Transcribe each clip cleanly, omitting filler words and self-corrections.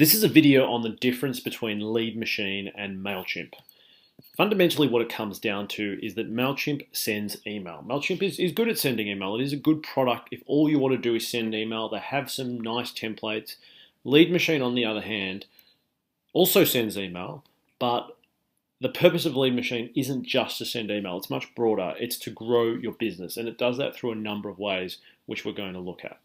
This is a video on the difference between LeadMachine and MailChimp. Fundamentally, what it comes down to is that MailChimp sends email. MailChimp is good at sending email. It is a good product. If all you want to do is send email, they have some nice templates. LeadMachine, on the other hand, also sends email, but the purpose of LeadMachine isn't just to send email. It's much broader. It's to grow your business, and it does that through a number of ways, which we're going to look at.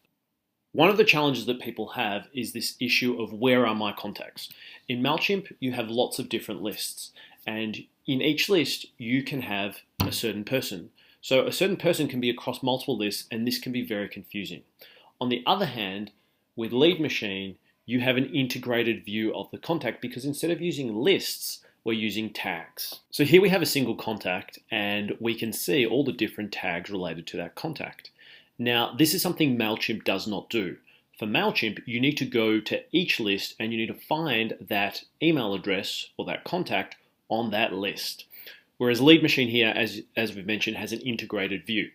One of the challenges that people have is this issue of where are my contacts. In MailChimp, you have lots of different lists, and in each list, you can have a certain person. So a certain person can be across multiple lists, and this can be very confusing. On the other hand, with LeadMachine, you have an integrated view of the contact because instead of using lists, we're using tags. So here we have a single contact, and we can see all the different tags related to that contact. Now, this is something MailChimp does not do. For MailChimp, you need to go to each list and you need to find that email address or that contact on that list. Whereas LeadMachine here, as we've mentioned, has an integrated view.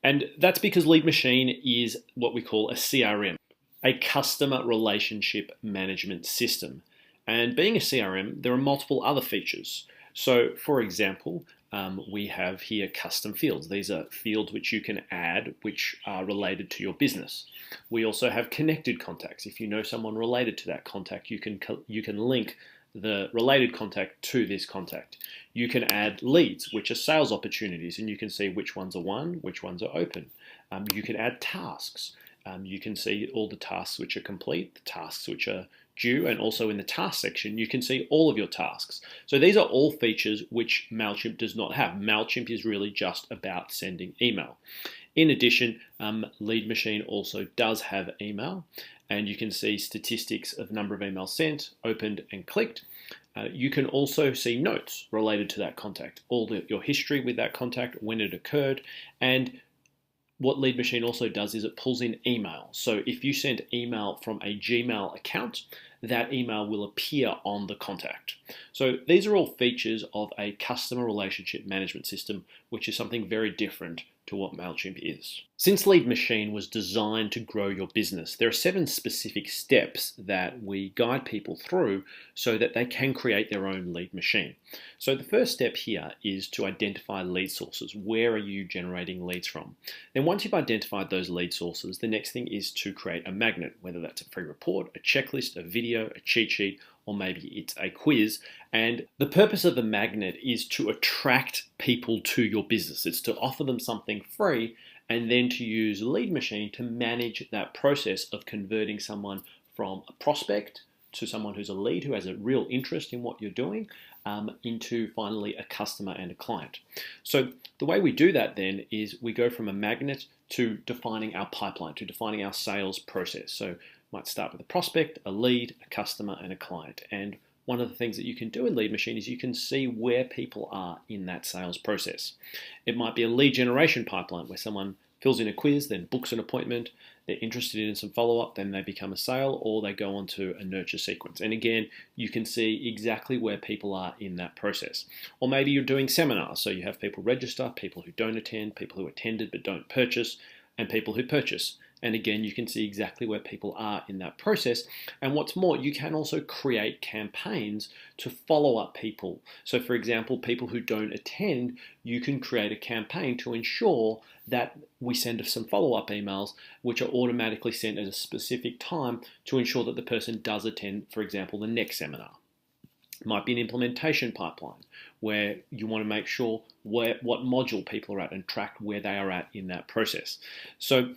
And that's because LeadMachine is what we call a CRM, a customer relationship management system. And being a CRM, there are multiple other features. So, for example, we have here custom fields. These are fields which you can add which are related to your business. We also have connected contacts. If you know someone related to that contact, you can link the related contact to this contact. You can add leads, which are sales opportunities, and you can see which ones are won, which ones are open. You can add tasks. You can see all the tasks which are complete, the tasks which are due, and also in the task section, you can see all of your tasks. So these are all features which MailChimp does not have. MailChimp is really just about sending email. In addition, LeadMachine also does have email, and you can see statistics of number of emails sent, opened, and clicked. You can also see notes related to that contact, your history with that contact, when it occurred, and what LeadMachine also does is it pulls in email. So if you send email from a Gmail account, that email will appear on the contact. So these are all features of a customer relationship management system, which is something very different to what MailChimp is. Since LeadMachine was designed to grow your business, there are 7 specific steps that we guide people through so that they can create their own lead machine. So the first step here is to identify lead sources. Where are you generating leads from? Then once you've identified those lead sources, the next thing is to create a magnet, whether that's a free report, a checklist, a video, a cheat sheet, or maybe it's a quiz. And the purpose of the magnet is to attract people to your business. It's to offer them something free and then to use LeadMachine to manage that process of converting someone from a prospect to someone who's a lead, who has a real interest in what you're doing, into finally a customer and a client. So the way we do that then is we go from a magnet to defining our pipeline, to defining our sales process. So might start with a prospect, a lead, a customer, and a client. And one of the things that you can do in LeadMachine is you can see where people are in that sales process. It might be a lead generation pipeline where someone fills in a quiz, then books an appointment, they're interested in some follow-up, then they become a sale, or they go on to a nurture sequence. And again, you can see exactly where people are in that process. Or maybe you're doing seminars, so you have people register, people who don't attend, people who attended but don't purchase, and people who purchase. And again, you can see exactly where people are in that process. And what's more, you can also create campaigns to follow up people. So for example, people who don't attend, you can create a campaign to ensure that we send some follow-up emails, which are automatically sent at a specific time to ensure that the person does attend, for example, the next seminar. It might be an implementation pipeline where you want to make sure what module people are at and track where they are at in that process. So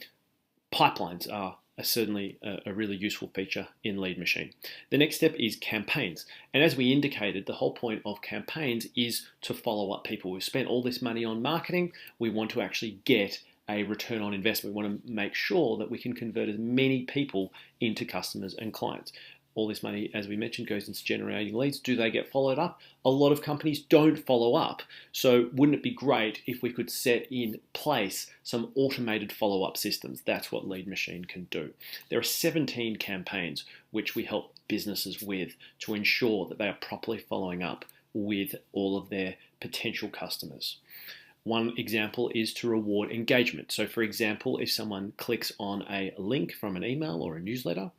pipelines are certainly a really useful feature in LeadMachine. The next step is campaigns. And as we indicated, the whole point of campaigns is to follow up people. We've spent all this money on marketing. We want to actually get a return on investment. We want to make sure that we can convert as many people into customers and clients. All this money, as we mentioned, goes into generating leads. Do they get followed up? A lot of companies don't follow up. So wouldn't it be great if we could set in place some automated follow-up systems? That's what LeadMachine can do. There are 17 campaigns which we help businesses with to ensure that they are properly following up with all of their potential customers. One example is to reward engagement. So for example, if someone clicks on a link from an email or a newsletter,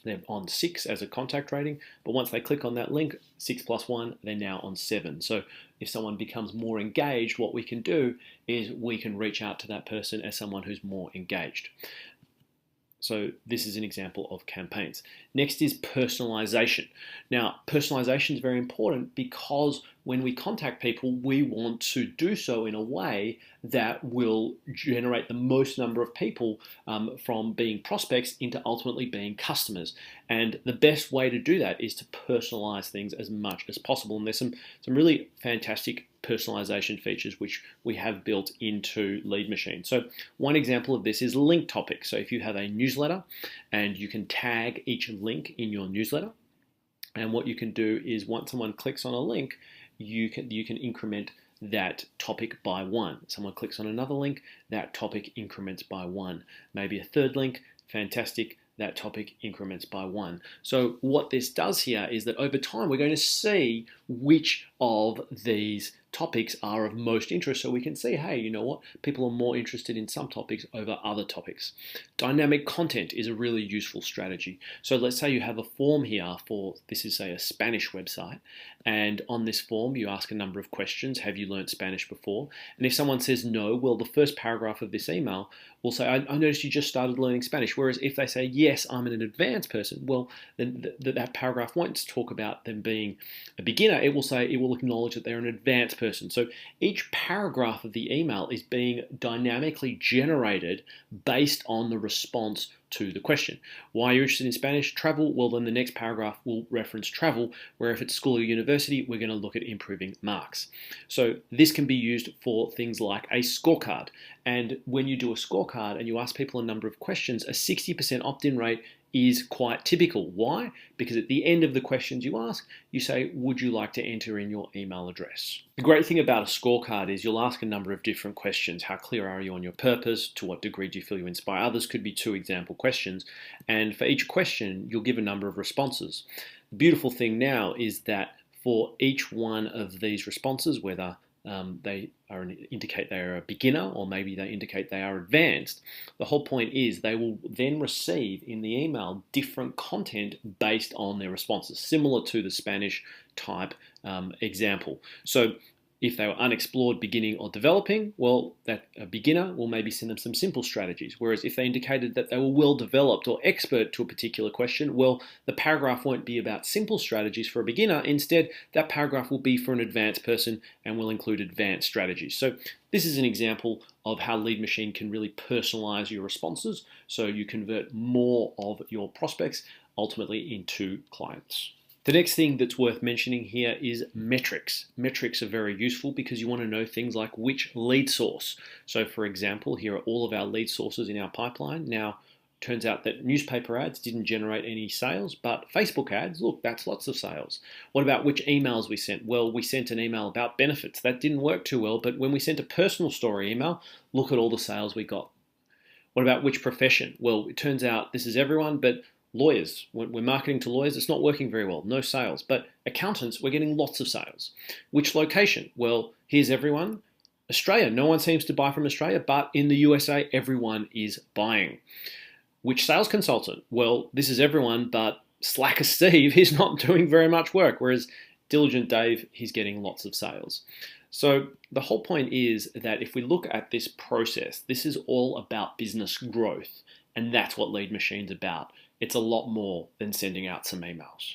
They're on 6 as a contact rating, but once they click on that link, 6 plus 1, they're now on 7. So if someone becomes more engaged, what we can do is we can reach out to that person as someone who's more engaged. So this is an example of campaigns. Next is personalization. Now, personalization is very important because when we contact people, we want to do so in a way that will generate the most number of people from being prospects into ultimately being customers. And the best way to do that is to personalize things as much as possible. And there's some really fantastic personalization features which we have built into LeadMachine. So one example of this is link topics. So if you have a newsletter and you can tag each link in your newsletter, and what you can do is once someone clicks on a link, you can increment that topic by 1. Someone clicks on another link, that topic increments by 1. Maybe a third link, fantastic, that topic increments by 1. So what this does here is that over time we're going to see which of these topics are of most interest, so we can see, hey, you know what, people are more interested in some topics over other topics. Dynamic content is a really useful strategy. So let's say you have a form here for, this is say a Spanish website, and on this form you ask a number of questions. Have you learned Spanish before? And if someone says no, well, the first paragraph of this email will say, I noticed you just started learning Spanish. Whereas if they say, yes, I'm an advanced person, well, then that paragraph won't talk about them being a beginner. It will say, it will acknowledge that they're an advanced person. So each paragraph of the email is being dynamically generated based on the response to the question. Why are you interested in Spanish? Travel? Well, then the next paragraph will reference travel, where if it's school or university, we're going to look at improving marks. So this can be used for things like a scorecard. And when you do a scorecard and you ask people a number of questions, a 60% opt-in rate is quite typical. Why? Because at the end of the questions you ask, you say, would you like to enter in your email address? The great thing about a scorecard is you'll ask a number of different questions. How clear are you on your purpose? To what degree do you feel you inspire others? Could be 2 example questions. And for each question, you'll give a number of responses. The beautiful thing now is that for each one of these responses, whether they indicate they are a beginner or maybe they indicate they are advanced, the whole point is they will then receive in the email different content based on their responses, similar to the Spanish type example. So if they were unexplored, beginning or developing, well, that a beginner will maybe send them some simple strategies. Whereas if they indicated that they were well developed or expert to a particular question, well, the paragraph won't be about simple strategies for a beginner. Instead, that paragraph will be for an advanced person and will include advanced strategies. So this is an example of how LeadMachine can really personalize your responses so you convert more of your prospects ultimately into clients. The next thing that's worth mentioning here is metrics. Metrics are very useful because you want to know things like which lead source. So for example, here are all of our lead sources in our pipeline. Now, turns out that newspaper ads didn't generate any sales, but Facebook ads, look, that's lots of sales. What about which emails we sent? Well, we sent an email about benefits. That didn't work too well, but when we sent a personal story email, look at all the sales we got. What about which profession? Well, it turns out this is everyone, but lawyers, when we're marketing to lawyers, it's not working very well, no sales. But accountants, we're getting lots of sales. Which location? Well, here's everyone. Australia, no one seems to buy from Australia, but in the USA, everyone is buying. Which sales consultant? Well, this is everyone, but Slacker Steve is not doing very much work, whereas Diligent Dave, he's getting lots of sales. So the whole point is that if we look at this process, this is all about business growth, and that's what LeadMachine's about. It's a lot more than sending out some emails.